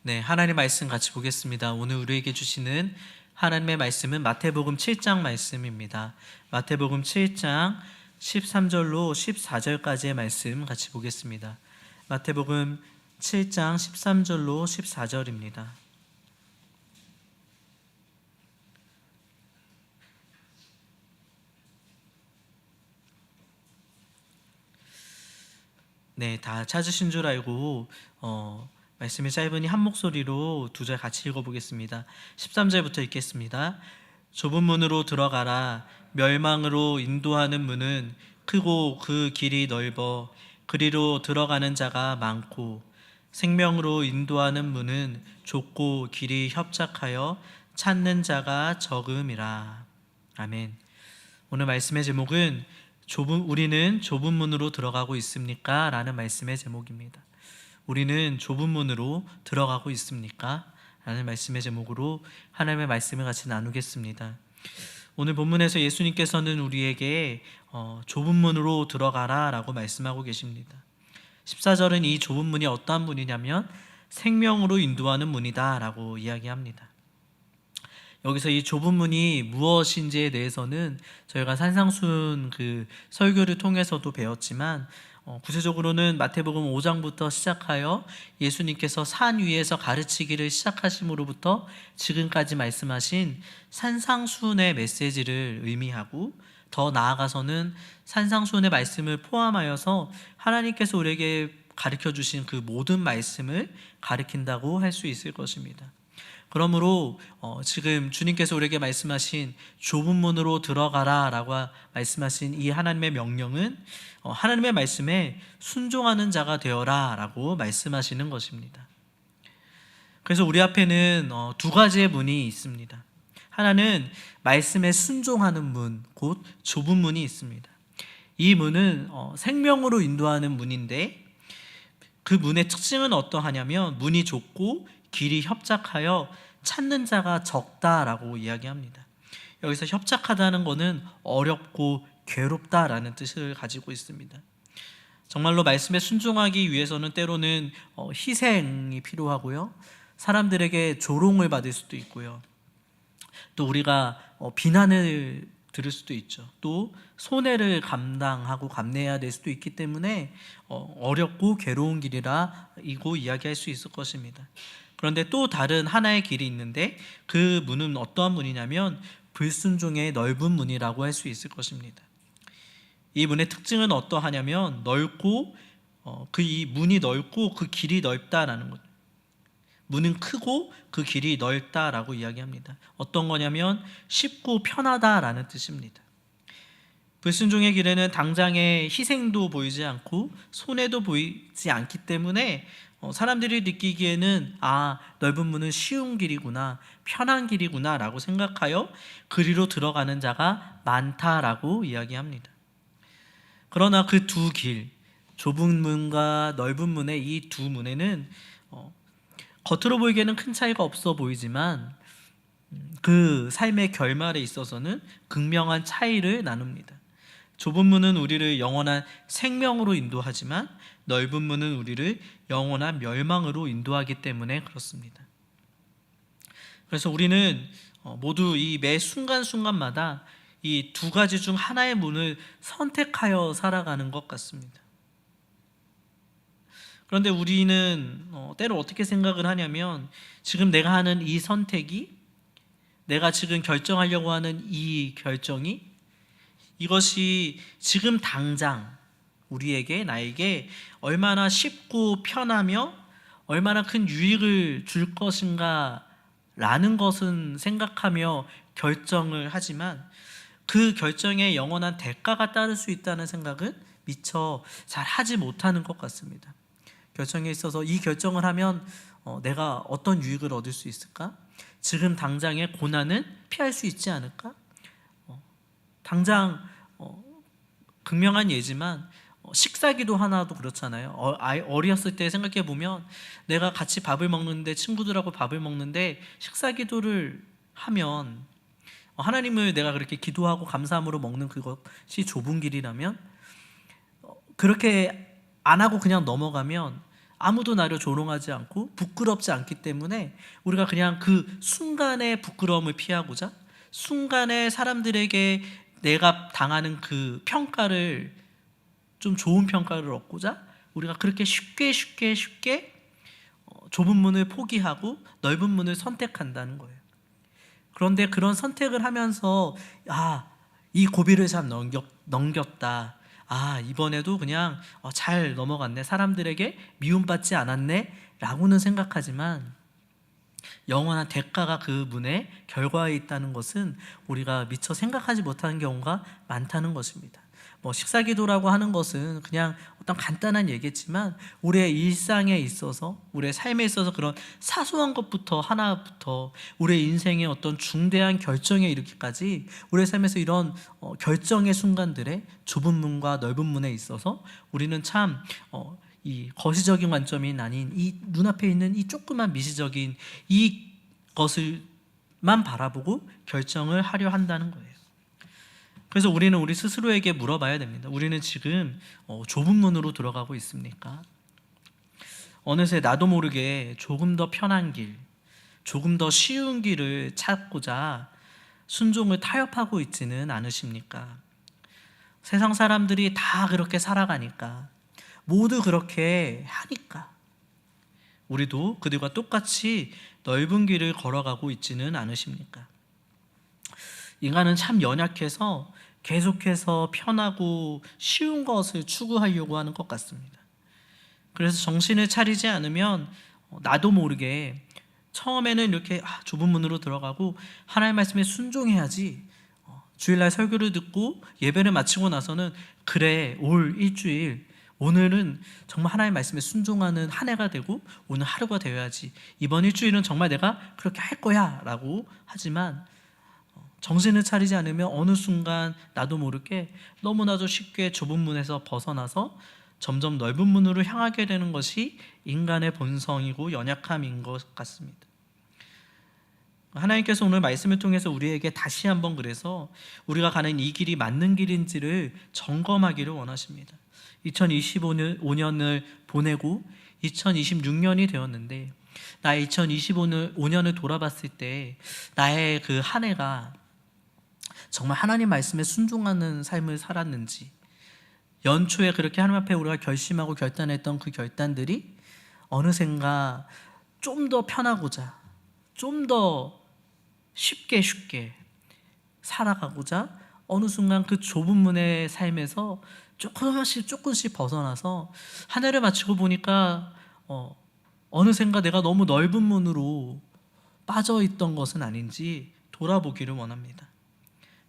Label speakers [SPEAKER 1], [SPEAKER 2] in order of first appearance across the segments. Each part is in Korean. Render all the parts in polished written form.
[SPEAKER 1] 네, 하나님의 말씀 같이 보겠습니다. 오늘 우리에게 주시는 하나님의 말씀은 마태복음 7장 말씀입니다. 마태복음 7장 13절로 14절까지의 말씀 같이 보겠습니다. 마태복음 7장 13절로 14절입니다. 네, 다 찾으신 줄 알고 말씀이 짧으니 한 목소리로 두 절 같이 읽어보겠습니다. 13절부터 읽겠습니다. 좁은 문으로 들어가라. 멸망으로 인도하는 문은 크고 그 길이 넓어 그리로 들어가는 자가 많고, 생명으로 인도하는 문은 좁고 길이 협착하여 찾는 자가 적음이라. 아멘. 오늘 말씀의 제목은 우리는 좁은 문으로 들어가고 있습니까? 라는 말씀의 제목입니다. 우리는 좁은 문으로 들어가고 있습니까? 라는 말씀의 제목으로 하나님의 말씀을 같이 나누겠습니다. 오늘 본문에서 예수님께서는 우리에게 좁은 문으로 들어가라 라고 말씀하고 계십니다. 14절은 이 좁은 문이 어떠한 문이냐면 생명으로 인도하는 문이다 라고 이야기합니다. 여기서 이 좁은 문이 무엇인지에 대해서는 저희가 산상순 설교를 통해서도 배웠지만, 구체적으로는 마태복음 5장부터 시작하여 예수님께서 산 위에서 가르치기를 시작하심으로부터 지금까지 말씀하신 산상순의 메시지를 의미하고, 더 나아가서는 산상순의 말씀을 포함하여서 하나님께서 우리에게 가르쳐 주신 그 모든 말씀을 가르친다고 할 수 있을 것입니다. 그러므로 지금 주님께서 우리에게 말씀하신 좁은 문으로 들어가라 라고 말씀하신 이 하나님의 명령은 하나님의 말씀에 순종하는 자가 되어라 라고 말씀하시는 것입니다. 그래서 우리 앞에는 두 가지의 문이 있습니다. 하나는 말씀에 순종하는 문, 곧 좁은 문이 있습니다. 이 문은 생명으로 인도하는 문인데, 그 문의 특징은 어떠하냐면 문이 좁고 길이 협착하여 찾는 자가 적다라고 이야기합니다. 여기서 협착하다는 것은 어렵고 괴롭다라는 뜻을 가지고 있습니다. 정말로 말씀에 순종하기 위해서는 때로는 희생이 필요하고요, 사람들에게 조롱을 받을 수도 있고요, 또 우리가 비난을 들을 수도 있죠. 또 손해를 감당하고 감내해야 될 수도 있기 때문에 어렵고 괴로운 길이라고 이야기할 수 있을 것입니다. 그런데 또 다른 하나의 길이 있는데, 그 문은 어떠한 문이냐면 불순종의 넓은 문이라고 할 수 있을 것입니다. 이 문의 특징은 어떠하냐면 넓고 이 문이 넓고 그 길이 넓다라는 것. 문은 크고 그 길이 넓다라고 이야기합니다. 어떤 거냐면 쉽고 편하다라는 뜻입니다. 불순종의 길에는 당장의 희생도 보이지 않고 손해도 보이지 않기 때문에 사람들이 느끼기에는 넓은 문은 쉬운 길이구나, 편한 길이구나 라고 생각하여 그리로 들어가는 자가 많다라고 이야기합니다. 그러나 그 두 길, 좁은 문과 넓은 문의 이 두 문에는 겉으로 보이기에는 큰 차이가 없어 보이지만 그 삶의 결말에 있어서는 극명한 차이를 나눕니다. 좁은 문은 우리를 영원한 생명으로 인도하지만 넓은 문은 우리를 영원한 멸망으로 인도하기 때문에 그렇습니다. 그래서 우리는 모두 이 매 순간순간마다 이 두 가지 중 하나의 문을 선택하여 살아가는 것 같습니다. 그런데 우리는 때로 어떻게 생각을 하냐면, 지금 내가 하는 이 선택이, 내가 지금 결정하려고 하는 이 결정이, 이것이 지금 당장 나에게 얼마나 쉽고 편하며 얼마나 큰 유익을 줄 것인가 라는 것은 생각하며 결정을 하지만, 그 결정에 영원한 대가가 따를 수 있다는 생각은 미처 잘 하지 못하는 것 같습니다. 결정에 있어서 이 결정을 하면 내가 어떤 유익을 얻을 수 있을까? 지금 당장의 고난은 피할 수 있지 않을까? 당장 극명한 예지만 식사기도 하나도 그렇잖아요. 어렸을 때 생각해 보면 내가 같이 밥을 먹는데, 친구들하고 밥을 먹는데 식사기도를 하면, 하나님을 내가 그렇게 기도하고 감사함으로 먹는 그것이 좁은 길이라면, 그렇게 안 하고 그냥 넘어가면 아무도 나를 조롱하지 않고 부끄럽지 않기 때문에 우리가 그냥 그 순간의 부끄러움을 피하고자, 순간에 사람들에게 내가 당하는 그 평가를, 좀 좋은 평가를 얻고자 우리가 그렇게 쉽게 좁은 문을 포기하고 넓은 문을 선택한다는 거예요. 그런데 그런 선택을 하면서 이 고비를 잘 넘겼다. 이번에도 그냥 잘 넘어갔네. 사람들에게 미움받지 않았네. 라고는 생각하지만 영원한 대가가 그 문의 결과에 있다는 것은 우리가 미처 생각하지 못하는 경우가 많다는 것입니다. 식사기도라고 하는 것은 그냥 어떤 간단한 얘기지만 우리의 일상에 있어서, 우리의 삶에 있어서 그런 사소한 것부터 하나부터 우리의 인생의 어떤 중대한 결정에 이르기까지 우리의 삶에서 이런 결정의 순간들에 좁은 문과 넓은 문에 있어서 우리는 참 이 거시적인 관점이 아닌 이 눈앞에 있는 이 조그만 미시적인 이 것을만 바라보고 결정을 하려 한다는 거예요. 그래서 우리는 우리 스스로에게 물어봐야 됩니다. 우리는 지금 좁은 문으로 들어가고 있습니까? 어느새 나도 모르게 조금 더 편한 길, 조금 더 쉬운 길을 찾고자 순종을 타협하고 있지는 않으십니까? 세상 사람들이 다 그렇게 살아가니까, 모두 그렇게 하니까 우리도 그들과 똑같이 넓은 길을 걸어가고 있지는 않으십니까? 인간은 참 연약해서 계속해서 편하고 쉬운 것을 추구하려고 하는 것 같습니다. 그래서 정신을 차리지 않으면 나도 모르게 처음에는 이렇게 좁은 문으로 들어가고 하나님의 말씀에 순종해야지, 주일날 설교를 듣고 예배를 마치고 나서는 그래, 올 일주일 오늘은 정말 하나님의 말씀에 순종하는 한 해가 되고 오늘 하루가 되어야지, 이번 일주일은 정말 내가 그렇게 할 거야 라고 하지만 정신을 차리지 않으면 어느 순간 나도 모르게 너무나도 쉽게 좁은 문에서 벗어나서 점점 넓은 문으로 향하게 되는 것이 인간의 본성이고 연약함인 것 같습니다. 하나님께서 오늘 말씀을 통해서 우리에게 다시 한번 그래서 우리가 가는 이 길이 맞는 길인지를 점검하기를 원하십니다. 2025년을 보내고 2026년이 되었는데 나의 2025년을 돌아봤을 때 나의 그 한 해가 정말 하나님 말씀에 순종하는 삶을 살았는지, 연초에 그렇게 하나님 앞에 우리가 결심하고 결단했던 그 결단들이 어느샌가 좀 더 편하고자, 좀 더 쉽게 살아가고자 어느 순간 그 좁은 문의 삶에서 조금씩 벗어나서 한 해를 마치고 보니까 어느샌가 내가 너무 넓은 문으로 빠져있던 것은 아닌지 돌아보기를 원합니다.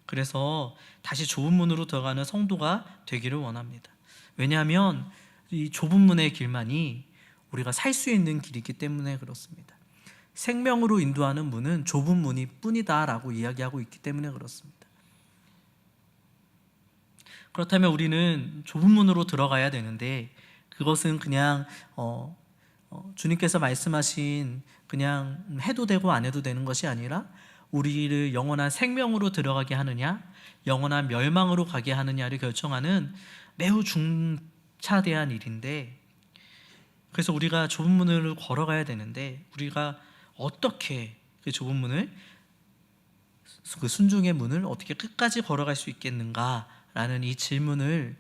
[SPEAKER 1] 그래서 다시 좁은 문으로 들어가는 성도가 되기를 원합니다. 왜냐하면 이 좁은 문의 길만이 우리가 살 수 있는 길이기 때문에 그렇습니다. 생명으로 인도하는 문은 좁은 문이 뿐이다 라고 이야기하고 있기 때문에 그렇습니다. 그렇다면 우리는 좁은 문으로 들어가야 되는데 그것은 그냥 주님께서 말씀하신 그냥 해도 되고 안 해도 되는 것이 아니라 우리를 영원한 생명으로 들어가게 하느냐, 영원한 멸망으로 가게 하느냐를 결정하는 매우 중차대한 일인데, 그래서 우리가 좁은 문을 걸어가야 되는데 우리가 어떻게 그 좁은 문을, 그 순종의 문을 어떻게 끝까지 걸어갈 수 있겠는가라는 이 질문을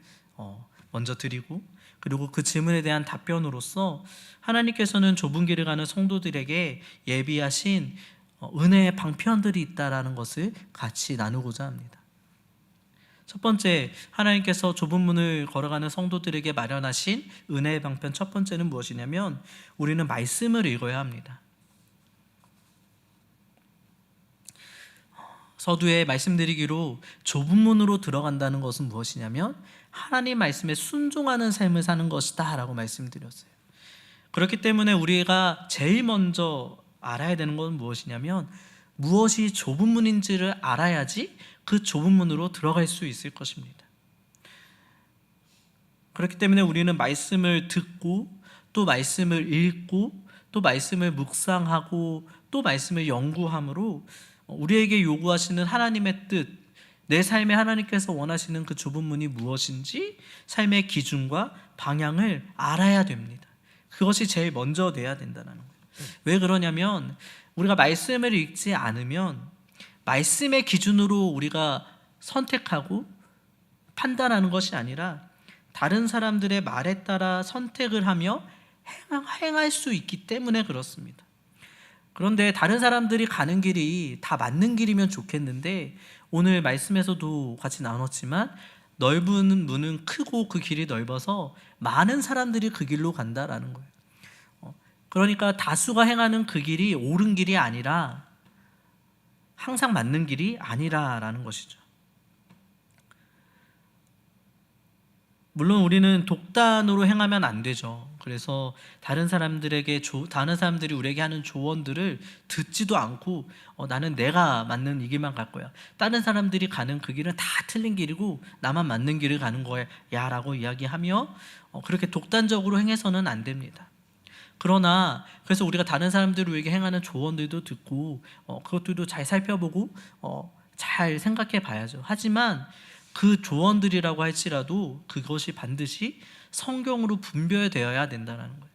[SPEAKER 1] 먼저 드리고, 그리고 그 질문에 대한 답변으로서 하나님께서는 좁은 길을 가는 성도들에게 예비하신 은혜의 방편들이 있다라는 것을 같이 나누고자 합니다. 첫 번째, 하나님께서 좁은 문을 걸어가는 성도들에게 마련하신 은혜의 방편 첫 번째는 무엇이냐면 우리는 말씀을 읽어야 합니다. 서두에 말씀드리기로 좁은 문으로 들어간다는 것은 무엇이냐면 하나님 말씀에 순종하는 삶을 사는 것이다 라고 말씀드렸어요. 그렇기 때문에 우리가 제일 먼저 알아야 되는 것은 무엇이냐면 무엇이 좁은 문인지를 알아야지 그 좁은 문으로 들어갈 수 있을 것입니다. 그렇기 때문에 우리는 말씀을 듣고 또 말씀을 읽고 또 말씀을 묵상하고 또 말씀을 연구함으로 우리에게 요구하시는 하나님의 뜻, 내 삶에 하나님께서 원하시는 그 좁은 문이 무엇인지 삶의 기준과 방향을 알아야 됩니다. 그것이 제일 먼저 돼야 된다는 거예요. 왜 그러냐면 우리가 말씀을 읽지 않으면 말씀의 기준으로 우리가 선택하고 판단하는 것이 아니라 다른 사람들의 말에 따라 선택을 하며 행할 수 있기 때문에 그렇습니다. 그런데 다른 사람들이 가는 길이 다 맞는 길이면 좋겠는데 오늘 말씀에서도 같이 나눴지만 넓은 문은 크고 그 길이 넓어서 많은 사람들이 그 길로 간다라는 거예요. 그러니까 다수가 행하는 그 길이 옳은 길이 아니라 항상 맞는 길이 아니라라는 것이죠. 물론 우리는 독단으로 행하면 안 되죠. 그래서 다른 사람들이 우리에게 하는 조언들을 듣지도 않고 나는 내가 맞는 이 길만 갈 거야. 다른 사람들이 가는 그 길은 다 틀린 길이고 나만 맞는 길을 가는 거야 라고 이야기하며 그렇게 독단적으로 행해서는 안 됩니다. 그러나 그래서 우리가 다른 사람들이 우리에게 행하는 조언들도 듣고 그것들도 잘 살펴보고 잘 생각해 봐야죠. 하지만 그 조언들이라고 할지라도 그것이 반드시 성경으로 분별되어야 된다는 거예요.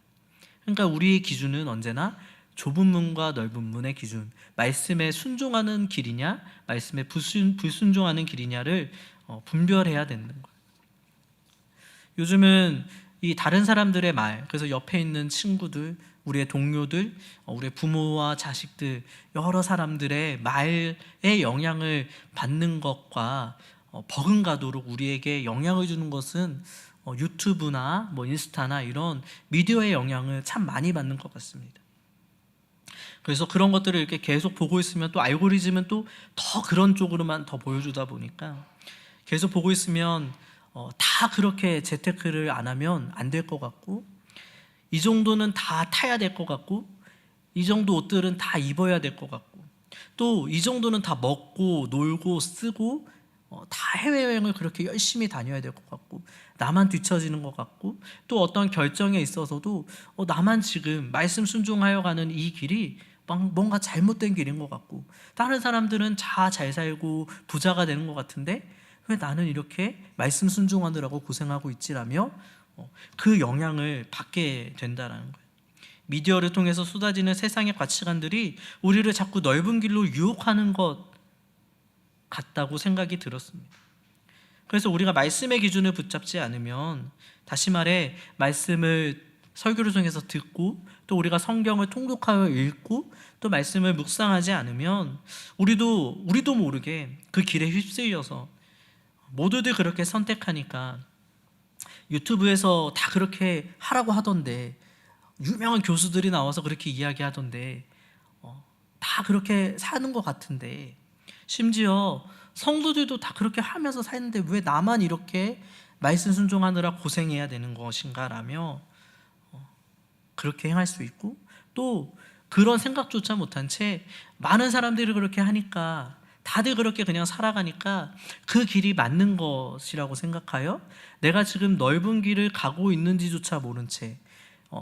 [SPEAKER 1] 그러니까 우리의 기준은 언제나 좁은 문과 넓은 문의 기준, 말씀에 순종하는 길이냐 말씀에 불순종하는 길이냐를 분별해야 되는 거예요. 요즘은 이 다른 사람들의 말, 그래서 옆에 있는 친구들, 우리의 동료들, 우리의 부모와 자식들, 여러 사람들의 말에 영향을 받는 것과 버금가도록 우리에게 영향을 주는 것은 유튜브나 인스타나 이런 미디어의 영향을 참 많이 받는 것 같습니다. 그래서 그런 것들을 이렇게 계속 보고 있으면 또 알고리즘은 또 더 그런 쪽으로만 더 보여주다 보니까 계속 보고 있으면 다 그렇게 재테크를 안 하면 안 될 것 같고 이 정도는 다 타야 될 것 같고 이 정도 옷들은 다 입어야 될 것 같고 또 이 정도는 다 먹고 놀고 쓰고 다 해외여행을 그렇게 열심히 다녀야 될 것 같고 나만 뒤처지는 것 같고 또 어떤 결정에 있어서도 나만 지금 말씀 순종하여 가는 이 길이 뭔가 잘못된 길인 것 같고 다른 사람들은 잘 살고 부자가 되는 것 같은데 왜 나는 이렇게 말씀 순종하느라고 고생하고 있지라며 그 영향을 받게 된다는 거예요. 미디어를 통해서 쏟아지는 세상의 가치관들이 우리를 자꾸 넓은 길로 유혹하는 것 같다고 생각이 들었습니다. 그래서 우리가 말씀의 기준을 붙잡지 않으면 다시 말해 말씀을 설교를 통해서 듣고 또 우리가 성경을 통독하여 읽고 또 말씀을 묵상하지 않으면 우리도 모르게 그 길에 휩쓸려서 모두들 그렇게 선택하니까 유튜브에서 다 그렇게 하라고 하던데 유명한 교수들이 나와서 그렇게 이야기하던데 다 그렇게 사는 것 같은데 심지어 성도들도 다 그렇게 하면서 사는데 왜 나만 이렇게 말씀 순종하느라 고생해야 되는 것인가 라며 그렇게 행할 수 있고 또 그런 생각조차 못한 채 많은 사람들이 그렇게 하니까 다들 그렇게 그냥 살아가니까 그 길이 맞는 것이라고 생각하여 내가 지금 넓은 길을 가고 있는지조차 모른 채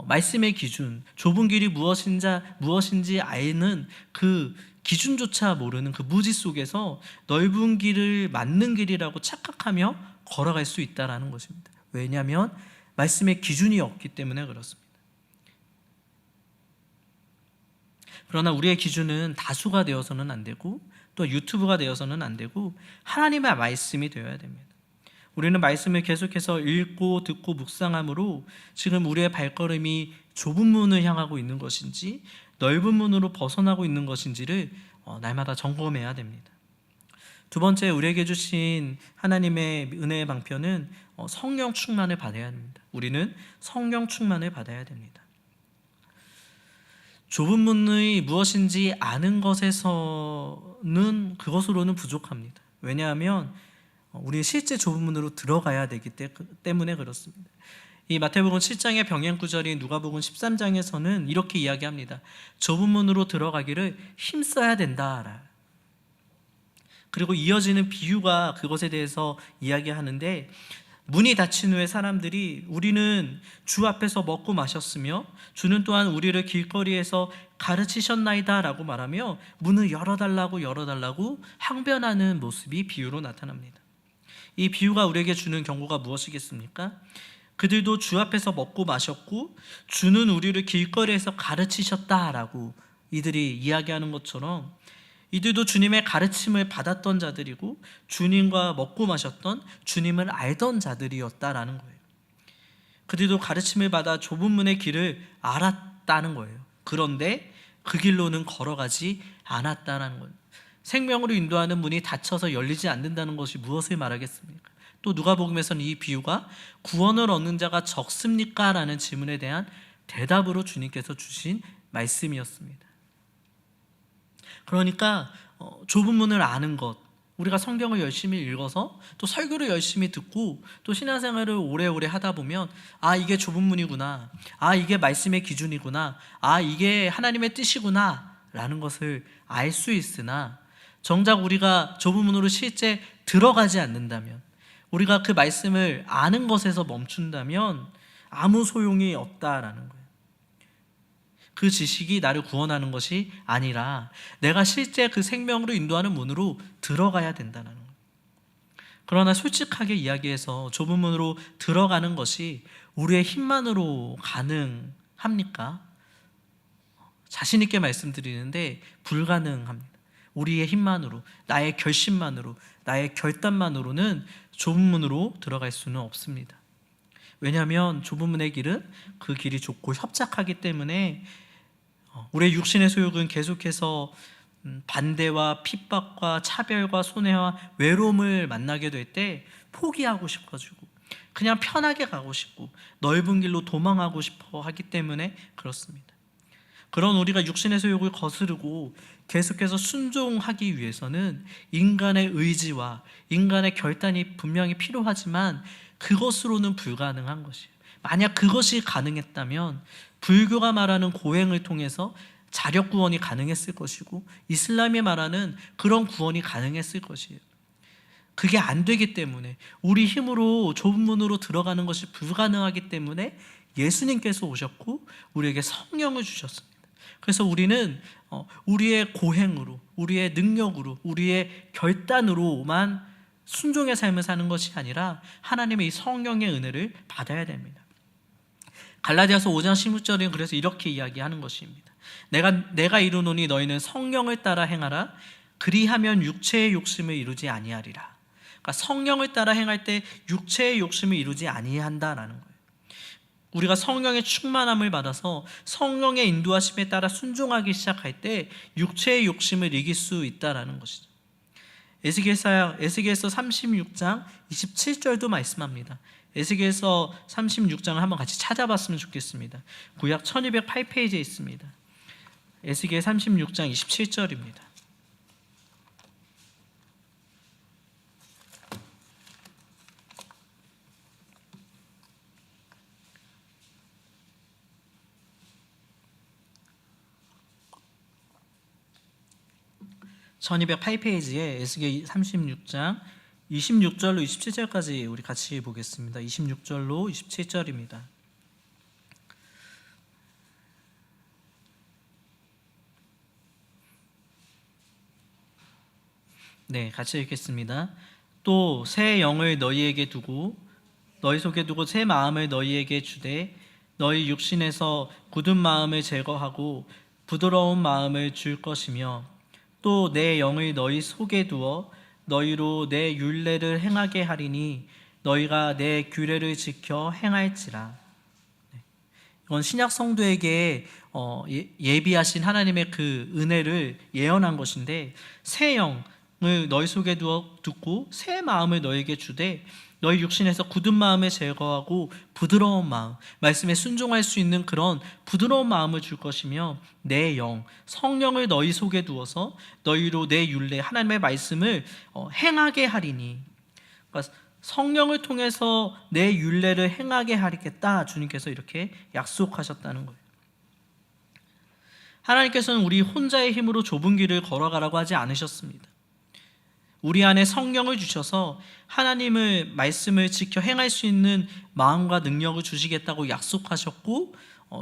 [SPEAKER 1] 말씀의 기준, 좁은 길이 무엇인지 아는 그 기준조차 모르는 그 무지 속에서 넓은 길을 맞는 길이라고 착각하며 걸어갈 수 있다는 것입니다. 왜냐하면 말씀의 기준이 없기 때문에 그렇습니다. 그러나 우리의 기준은 다수가 되어서는 안 되고 또 유튜브가 되어서는 안 되고 하나님의 말씀이 되어야 됩니다. 우리는 말씀을 계속해서 읽고 듣고 묵상함으로 지금 우리의 발걸음이 좁은 문을 향하고 있는 것인지 넓은 문으로 벗어나고 있는 것인지를 날마다 점검해야 됩니다. 두 번째, 우리에게 주신 하나님의 은혜의 방편은 성령 충만을 받아야 합니다. 우리는 성령 충만을 받아야 됩니다. 좁은 문이 무엇인지 아는 것에서는 그것으로는 부족합니다. 왜냐하면 우리 실제 좁은 문으로 들어가야 되기 때문에 그렇습니다. 이 마태복음 7장의 병행 구절인 누가복음 13장에서는 이렇게 이야기합니다. 좁은 문으로 들어가기를 힘써야 된다. 그리고 이어지는 비유가 그것에 대해서 이야기하는데 문이 닫힌 후에 사람들이 우리는 주 앞에서 먹고 마셨으며 주는 또한 우리를 길거리에서 가르치셨나이다 라고 말하며 문을 열어달라고 항변하는 모습이 비유로 나타납니다. 이 비유가 우리에게 주는 경고가 무엇이겠습니까? 그들도 주 앞에서 먹고 마셨고 주는 우리를 길거리에서 가르치셨다라고 이들이 이야기하는 것처럼 이들도 주님의 가르침을 받았던 자들이고 주님과 먹고 마셨던 주님을 알던 자들이었다라는 거예요. 그들도 가르침을 받아 좁은 문의 길을 알았다는 거예요. 그런데 그 길로는 걸어가지 않았다는 거예요. 생명으로 인도하는 문이 닫혀서 열리지 않는다는 것이 무엇을 말하겠습니까? 또 누가복음에서는 이 비유가 구원을 얻는 자가 적습니까? 라는 질문에 대한 대답으로 주님께서 주신 말씀이었습니다. 그러니까 좁은 문을 아는 것, 우리가 성경을 열심히 읽어서 또 설교를 열심히 듣고 또 신앙생활을 오래오래 하다 보면 이게 좁은 문이구나, 이게 말씀의 기준이구나, 이게 하나님의 뜻이구나 라는 것을 알 수 있으나 정작 우리가 좁은 문으로 실제 들어가지 않는다면, 우리가 그 말씀을 아는 것에서 멈춘다면 아무 소용이 없다라는 거예요. 그 지식이 나를 구원하는 것이 아니라 내가 실제 그 생명으로 인도하는 문으로 들어가야 된다는 거예요. 그러나 솔직하게 이야기해서 좁은 문으로 들어가는 것이 우리의 힘만으로 가능합니까? 자신 있게 말씀드리는데 불가능합니다. 우리의 힘만으로, 나의 결심만으로, 나의 결단만으로는 좁은 문으로 들어갈 수는 없습니다. 왜냐하면 좁은 문의 길은 그 길이 좁고 협착하기 때문에 우리의 육신의 소욕은 계속해서 반대와 핍박과 차별과 손해와 외로움을 만나게 될 때 포기하고 싶어지고 그냥 편하게 가고 싶고 넓은 길로 도망하고 싶어 하기 때문에 그렇습니다. 그런 우리가 육신의 소욕을 거스르고 계속해서 순종하기 위해서는 인간의 의지와 인간의 결단이 분명히 필요하지만 그것으로는 불가능한 것이에요. 만약 그것이 가능했다면 불교가 말하는 고행을 통해서 자력 구원이 가능했을 것이고 이슬람이 말하는 그런 구원이 가능했을 것이에요. 그게 안 되기 때문에, 우리 힘으로 좁은 문으로 들어가는 것이 불가능하기 때문에 예수님께서 오셨고 우리에게 성령을 주셨습니다. 그래서 우리는 우리의 고행으로, 우리의 능력으로, 우리의 결단으로만 순종의 삶을 사는 것이 아니라 하나님의 이 성령의 은혜를 받아야 됩니다. 갈라디아서 5장 16절은 그래서 이렇게 이야기하는 것입니다. 내가 이루노니 너희는 성령을 따라 행하라. 그리하면 육체의 욕심을 이루지 아니하리라. 그러니까 성령을 따라 행할 때 육체의 욕심을 이루지 아니한다라는 거예요. 우리가 성령의 충만함을 받아서 성령의 인도하심에 따라 순종하기 시작할 때 육체의 욕심을 이길 수 있다라는 것이죠. 에스겔서 36장 27절도 말씀합니다. 에스겔서 36장을 한번 같이 찾아봤으면 좋겠습니다. 구약 1208페이지에 있습니다. 에스겔 36장 27절입니다. (1208페이지에) 에스겔 36장 26절로 27절까지 우리 같이 보겠습니다. 26절로 27절입니다. 네, 같이 읽겠습니다. 또 새 영을 너희에게 두고 너희 속에 두고 새 마음을 너희에게 주되 너희 육신에서 굳은 마음을 제거하고 부드러운 마음을 줄 것이며 또 내 영을 너희 속에 두어 너희로 내 율례를 행하게 하리니 너희가 내 규례를 지켜 행할지라. 이건 신약 성도에게 예비하신 하나님의 그 은혜를 예언한 것인데, 새 영을 너희 속에 두고 새 마음을 너희에게 주되 너희 육신에서 굳은 마음을 제거하고 부드러운 마음, 말씀에 순종할 수 있는 그런 부드러운 마음을 줄 것이며 내 영, 성령을 너희 속에 두어서 너희로 내 율례, 하나님의 말씀을 행하게 하리니. 그러니까 성령을 통해서 내 율례를 행하게 하리겠다, 주님께서 이렇게 약속하셨다는 거예요. 하나님께서는 우리 혼자의 힘으로 좁은 길을 걸어가라고 하지 않으셨습니다. 우리 안에 성령을 주셔서 하나님의 말씀을 지켜 행할 수 있는 마음과 능력을 주시겠다고 약속하셨고,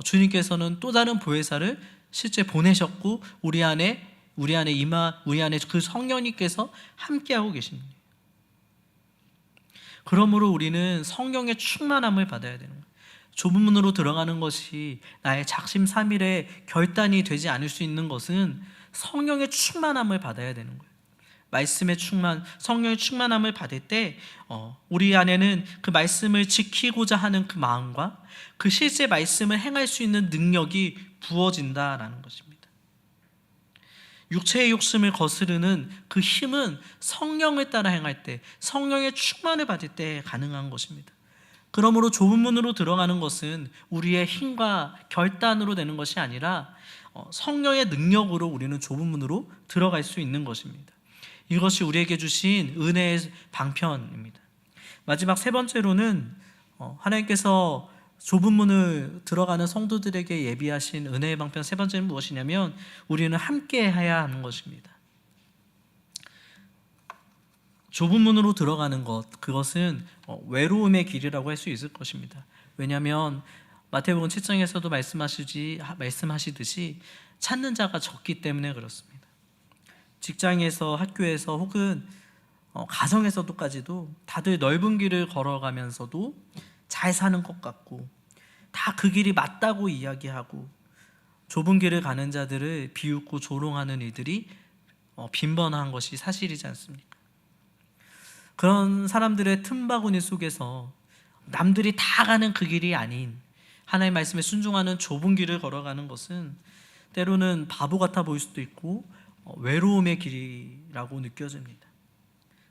[SPEAKER 1] 주님께서는 또 다른 보혜사를 실제 보내셨고 우리 안에 그 성령님께서 함께하고 계십니다. 그러므로 우리는 성령의 충만함을 받아야 되는 거예요. 좁은 문으로 들어가는 것이 나의 작심삼일의 결단이 되지 않을 수 있는 것은 성령의 충만함을 받아야 되는 거예요. 말씀의 충만, 성령의 충만함을 받을 때 우리 안에는 그 말씀을 지키고자 하는 그 마음과 그 실제 말씀을 행할 수 있는 능력이 부어진다라는 것입니다. 육체의 욕심을 거스르는 그 힘은 성령을 따라 행할 때, 성령의 충만을 받을 때 가능한 것입니다. 그러므로 좁은 문으로 들어가는 것은 우리의 힘과 결단으로 되는 것이 아니라 성령의 능력으로 우리는 좁은 문으로 들어갈 수 있는 것입니다. 이것이 우리에게 주신 은혜의 방편입니다. 마지막 세 번째로는 하나님께서 좁은 문을 들어가는 성도들에게 예비하신 은혜의 방편 세 번째는 무엇이냐면 우리는 함께 해야 하는 것입니다. 좁은 문으로 들어가는 것, 그것은 외로움의 길이라고 할 수 있을 것입니다. 왜냐하면 마태복음 7장에서도 말씀하시듯이 찾는 자가 적기 때문에 그렇습니다. 직장에서, 학교에서 혹은 가정에서도까지도 다들 넓은 길을 걸어가면서도 잘 사는 것 같고 다 그 길이 맞다고 이야기하고 좁은 길을 가는 자들을 비웃고 조롱하는 이들이 빈번한 것이 사실이지 않습니까? 그런 사람들의 틈바구니 속에서 남들이 다 가는 그 길이 아닌 하나님의 말씀에 순종하는 좁은 길을 걸어가는 것은 때로는 바보 같아 보일 수도 있고 외로움의 길이라고 느껴집니다.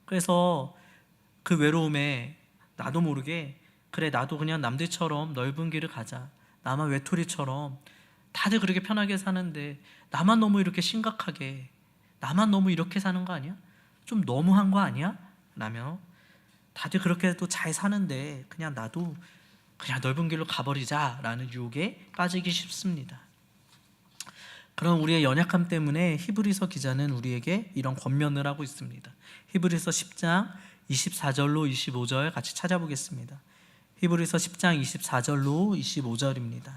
[SPEAKER 1] 그래서 그 외로움에 나도 모르게 그래 나도 그냥 남들처럼 넓은 길을 가자, 나만 외톨이처럼 다들 그렇게 편하게 사는데 나만 너무 이렇게 심각하게, 나만 너무 이렇게 사는 거 아니야? 좀 너무한 거 아니야? 라며 다들 그렇게 또 잘 사는데 그냥 나도 그냥 넓은 길로 가버리자 라는 유혹에 빠지기 쉽습니다. 그런 우리의 연약함 때문에 히브리서 기자는 우리에게 이런 권면을 하고 있습니다. 히브리서 10장 24절로 25절 같이 찾아보겠습니다. 히브리서 10장 24절로 25절입니다.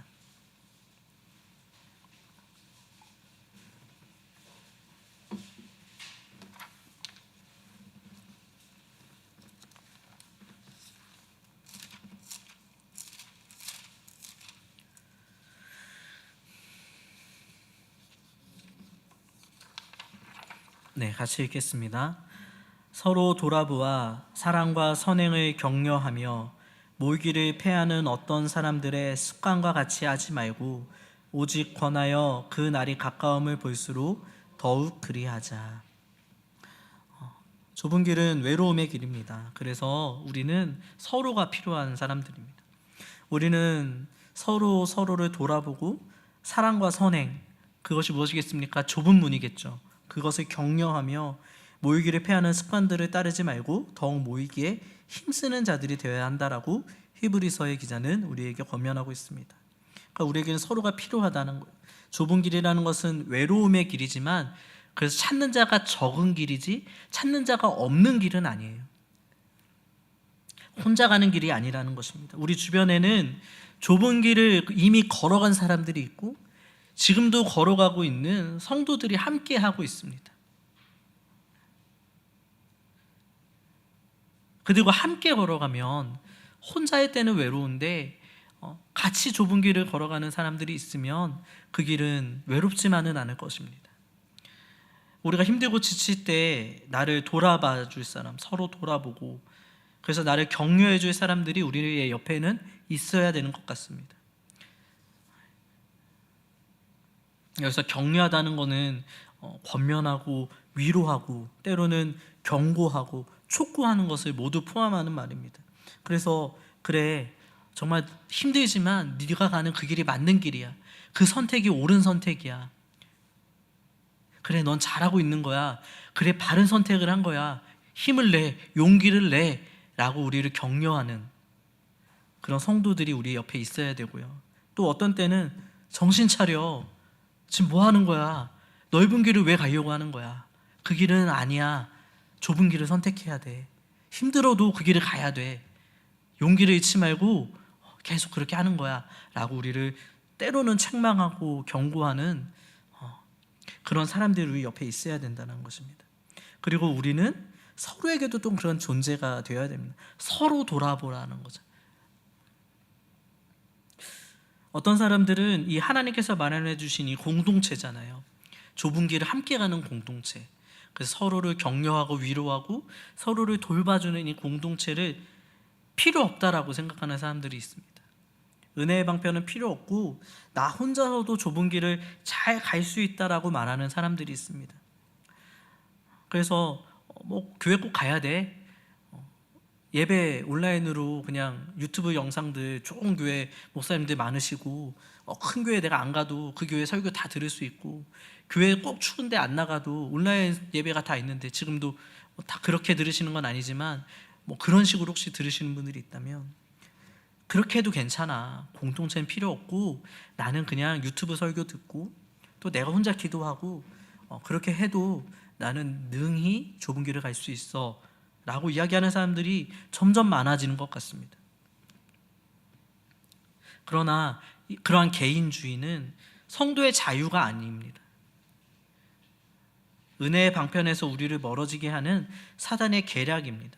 [SPEAKER 1] 네, 같이 읽겠습니다. 서로 돌아보아 사랑과 선행을 격려하며 모이기를 패하는 어떤 사람들의 습관과 같이 하지 말고 오직 권하여 그 날이 가까움을 볼수록 더욱 그리하자. 좁은 길은 외로움의 길입니다. 그래서 우리는 서로가 필요한 사람들입니다. 우리는 서로를 돌아보고 사랑과 선행, 그것이 무엇이겠습니까? 좁은 문이겠죠. 그것을 격려하며 모이기를 패하는 습관들을 따르지 말고 더욱 모이기에 힘쓰는 자들이 되어야 한다라고 히브리서의 기자는 우리에게 권면하고 있습니다. 그러니까 우리에게는 서로가 필요하다는 거예요. 좁은 길이라는 것은 외로움의 길이지만 그래서 찾는 자가 적은 길이지 찾는 자가 없는 길은 아니에요. 혼자 가는 길이 아니라는 것입니다. 우리 주변에는 좁은 길을 이미 걸어간 사람들이 있고 지금도 걸어가고 있는 성도들이 함께 하고 있습니다. 그리고 함께 걸어가면 혼자일 때는 외로운데 같이 좁은 길을 걸어가는 사람들이 있으면 그 길은 외롭지만은 않을 것입니다. 우리가 힘들고 지칠 때 나를 돌아봐 줄 사람, 서로 돌아보고 그래서 나를 격려해 줄 사람들이 우리의 옆에는 있어야 되는 것 같습니다. 여기서 격려하다는 것은 권면하고 위로하고 때로는 경고하고 촉구하는 것을 모두 포함하는 말입니다. 그래서 그래 정말 힘들지만 네가 가는 그 길이 맞는 길이야. 그 선택이 옳은 선택이야. 그래 넌 잘하고 있는 거야. 그래 바른 선택을 한 거야. 힘을 내, 용기를 내 라고 우리를 격려하는 그런 성도들이 우리 옆에 있어야 되고요. 또 어떤 때는 정신 차려. 지금 뭐 하는 거야? 넓은 길을 왜 가려고 하는 거야? 그 길은 아니야. 좁은 길을 선택해야 돼. 힘들어도 그 길을 가야 돼. 용기를 잃지 말고 계속 그렇게 하는 거야 라고 우리를 때로는 책망하고 경고하는 그런 사람들이 우리 옆에 있어야 된다는 것입니다. 그리고 우리는 서로에게도 또 그런 존재가 되어야 됩니다. 서로 돌아보라는 거죠. 어떤 사람들은 이 하나님께서 마련해 주신 이 공동체잖아요. 좁은 길을 함께 가는 공동체. 그래서 서로를 격려하고 위로하고 서로를 돌봐주는 이 공동체를 필요 없다라고 생각하는 사람들이 있습니다. 은혜의 방편은 필요 없고 나 혼자서도 좁은 길을 잘 갈 수 있다라고 말하는 사람들이 있습니다. 그래서 교회 꼭 가야 돼. 예배 온라인으로 그냥 유튜브 영상들 좋은 교회 목사님들 많으시고 큰 교회 내가 안 가도 그 교회 설교 다 들을 수 있고 교회 꼭 추운데 안 나가도 온라인 예배가 다 있는데 지금도 다 그렇게 들으시는 건 아니지만 그런 식으로 혹시 들으시는 분들이 있다면 그렇게 해도 괜찮아. 공동체는 필요 없고 나는 그냥 유튜브 설교 듣고 또 내가 혼자 기도하고 그렇게 해도 나는 능히 좁은 길을 갈 수 있어 라고 이야기하는 사람들이 점점 많아지는 것 같습니다. 그러나 그러한 개인주의는 성도의 자유가 아닙니다. 은혜의 방편에서 우리를 멀어지게 하는 사단의 계략입니다.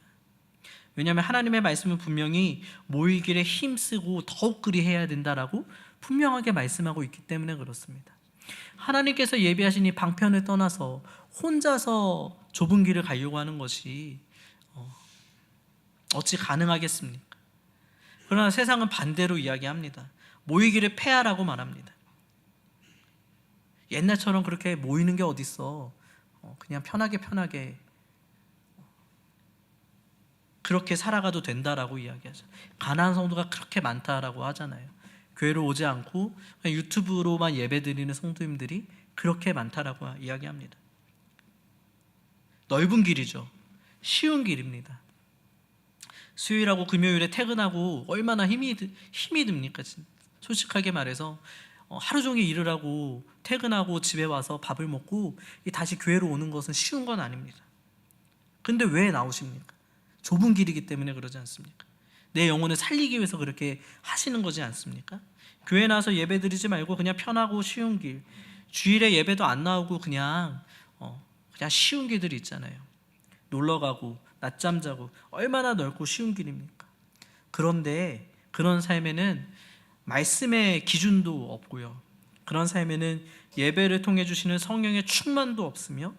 [SPEAKER 1] 왜냐하면 하나님의 말씀은 분명히 모이기를 힘쓰고 더욱 그리해야 된다라고 분명하게 말씀하고 있기 때문에 그렇습니다. 하나님께서 예비하신 이 방편을 떠나서 혼자서 좁은 길을 가려고 하는 것이 어찌 가능하겠습니까? 그러나 세상은 반대로 이야기합니다. 모이기를 폐하라고 말합니다. 옛날처럼 그렇게 모이는 게 어딨어. 그냥 편하게 그렇게 살아가도 된다라고 이야기하죠. 가난한 성도가 그렇게 많다라고 하잖아요. 교회로 오지 않고 유튜브로만 예배드리는 성도님들이 그렇게 많다라고 이야기합니다. 넓은 길이죠. 쉬운 길입니다. 수요일하고 금요일에 퇴근하고 얼마나 힘이 듭니까? 솔직하게 말해서 하루 종일 일을 하고 퇴근하고 집에 와서 밥을 먹고 다시 교회로 오는 것은 쉬운 건 아닙니다. 근데 왜 나오십니까? 좁은 길이기 때문에 그러지 않습니까? 내 영혼을 살리기 위해서 그렇게 하시는 거지 않습니까? 교회 나와서 예배 드리지 말고 그냥 편하고 쉬운 길, 주일에 예배도 안 나오고 그냥 쉬운 길들이 있잖아요. 놀러 가고 낮잠 자고 얼마나 넓고 쉬운 길입니까? 그런데 그런 삶에는 말씀의 기준도 없고요. 그런 삶에는 예배를 통해 주시는 성령의 충만도 없으며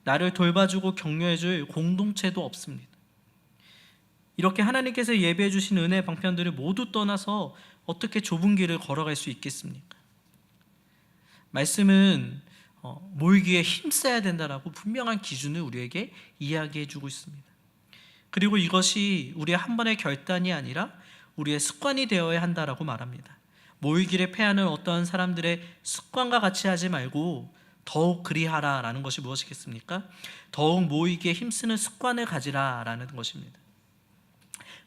[SPEAKER 1] 나를 돌봐주고 격려해줄 공동체도 없습니다. 이렇게 하나님께서 예배해 주신 은혜의 방편들을 모두 떠나서 어떻게 좁은 길을 걸어갈 수 있겠습니까? 말씀은 모이기에 힘써야 된다라고 분명한 기준을 우리에게 이야기해 주고 있습니다. 그리고 이것이 우리의 한 번의 결단이 아니라 우리의 습관이 되어야 한다라고 말합니다. 모이기를 패하는 어떠한 사람들의 습관과 같이 하지 말고 더욱 그리하라라는 것이 무엇이겠습니까? 더욱 모이기에 힘쓰는 습관을 가지라라는 것입니다.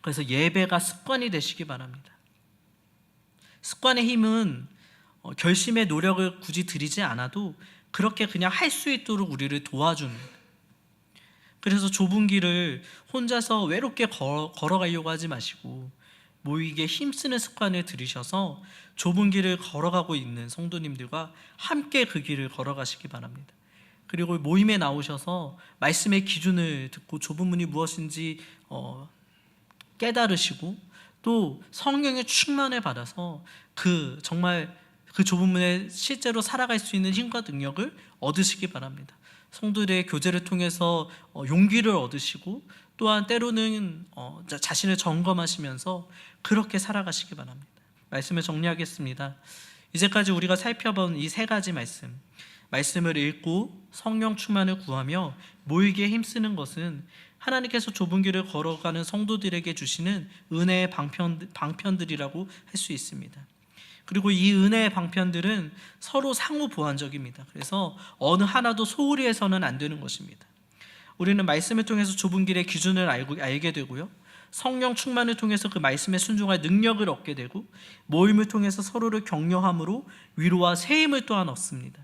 [SPEAKER 1] 그래서 예배가 습관이 되시기 바랍니다. 습관의 힘은 결심의 노력을 굳이 들이지 않아도 그렇게 그냥 할 수 있도록 우리를 도와줍니다. 그래서 좁은 길을 혼자서 외롭게 걸어가려고 하지 마시고 모이기에 힘쓰는 습관을 들이셔서 좁은 길을 걸어가고 있는 성도님들과 함께 그 길을 걸어가시기 바랍니다. 그리고 모임에 나오셔서 말씀의 기준을 듣고 좁은 문이 무엇인지 깨달으시고 또 성령의 충만을 받아서 정말 그 좁은 문에 실제로 살아갈 수 있는 힘과 능력을 얻으시기 바랍니다. 성도들의 교제를 통해서 용기를 얻으시고 또한 때로는 자신을 점검하시면서 그렇게 살아가시기 바랍니다. 말씀을 정리하겠습니다. 이제까지 우리가 살펴본 이 세 가지 말씀을 읽고 성령 충만을 구하며 모이기에 힘쓰는 것은 하나님께서 좁은 길을 걸어가는 성도들에게 주시는 은혜의 방편들이라고 할 수 있습니다. 그리고 이 은혜의 방편들은 서로 상호 보완적입니다. 그래서 어느 하나도 소홀히 해서는 안 되는 것입니다. 우리는 말씀을 통해서 좁은 길의 기준을 알게 되고요. 성령 충만을 통해서 그 말씀에 순종할 능력을 얻게 되고 모임을 통해서 서로를 격려함으로 위로와 세임을 또한 얻습니다.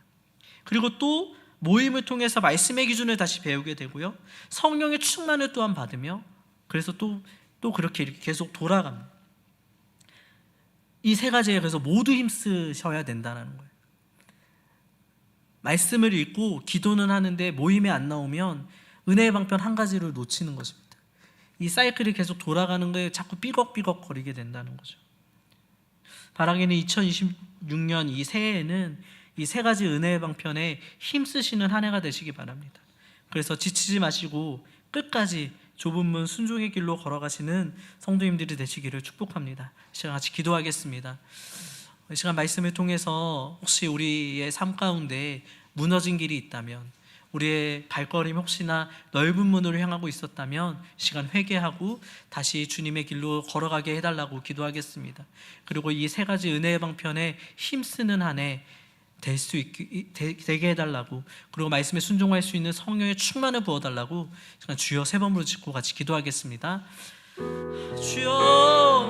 [SPEAKER 1] 그리고 또 모임을 통해서 말씀의 기준을 다시 배우게 되고요. 성령의 충만을 또한 받으며 그래서 또 그렇게 이렇게 계속 돌아갑니다. 이 세 가지에 그래서 모두 힘쓰셔야 된다는 거예요. 말씀을 읽고 기도는 하는데 모임에 안 나오면 은혜의 방편 한 가지를 놓치는 것입니다. 이 사이클이 계속 돌아가는 거에 자꾸 삐걱삐걱 거리게 된다는 거죠. 바라기는 2026년 이 새해에는 이 세 가지 은혜의 방편에 힘쓰시는 한 해가 되시기 바랍니다. 그래서 지치지 마시고 끝까지 좁은 문 순종의 길로 걸어가시는 성도님들이 되시기를 축복합니다. 이 시간 같이 기도하겠습니다. 이 시간 말씀을 통해서 혹시 우리의 삶 가운데 무너진 길이 있다면, 우리의 발걸음이 혹시나 넓은 문으로 향하고 있었다면 이 시간 회개하고 다시 주님의 길로 걸어가게 해달라고 기도하겠습니다. 그리고 이 세 가지 은혜의 방편에 힘쓰는 한 해 되게 해달라고, 그리고 말씀에 순종할 수 있는 성령의 충만을 부어달라고 시간 주여 세 번으로 짓고 같이 기도하겠습니다. 주여